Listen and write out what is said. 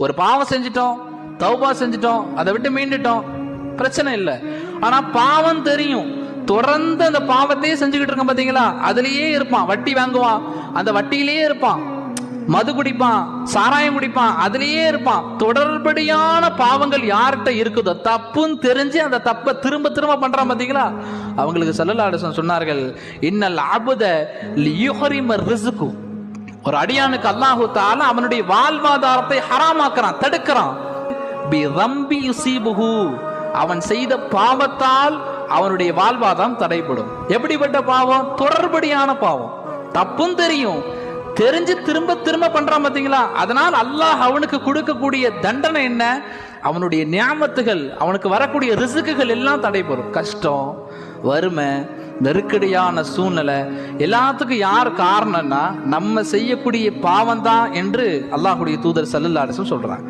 ஒரு பாவம் செஞ்சிட்டோம், தௌபா செஞ்சிட்டோம், அதை விட்டு மீண்டுட்டோம், பிரச்சனை இல்லை. ஆனா பாவம் தெரியும், தொடர்ந்து அந்த பாவத்தையே செஞ்சுக்கிட்டு இருக்கான் பாத்தீங்களா, அதுலயே இருப்பான். வட்டி வாங்குவான், அந்த வட்டியிலேயே இருப்பான். மது குடிப்பான், சாராயம் குடிப்பான், அதுலயே இருப்பான். தொடர்படியான பாவங்கள் யார்கிட்ட இருக்குதோ, தப்புன்னு தெரிஞ்சு அந்த தப்பை திரும்ப திரும்ப பண்றான் பாத்தீங்களா, அவங்களுக்கு ஸல்லல்லாஹு அலைஹி வஸல்லம் சொன்னார்கள், இன்னல் அபுத லியுஹரிம ரிஸ்கு, ஒரு அடியானுக்கு அல்லாஹு தஆலா அவனுடைய வாழ்வாதாரத்தை ஹராமாக்குறான், தடுக்கிறான். பி ரம்பி யுஸீபுஹு, அவன் செய்த பாவத்தால் அவனுடைய வாழ்வாதாரம் தடைப்படும். எப்படிப்பட்ட பாவம்? தொடர்படியான பாவம், தப்பும் தெரியும், தெரிஞ்சு திரும்ப திரும்ப பண்றான் பாத்தீங்களா. அதனால் அல்லாஹ் அவனுக்கு கொடுக்கக்கூடிய தண்டனை என்ன? அவனுடைய நியாமத்துகள், அவனுக்கு வரக்கூடிய ரிஸ்குகள் எல்லாம் தடைபெறும். கஷ்டம், வறுமை, நெருக்கடியான சூழ்நிலை, எல்லாத்துக்கும் யார் காரணம்னா நம்ம செய்யக்கூடிய பாவம் தான் என்று அல்லாஹ்வுடைய தூதர் ஸல்லல்லாஹு அலைஹி வஸல்லம் சொல்றாங்க.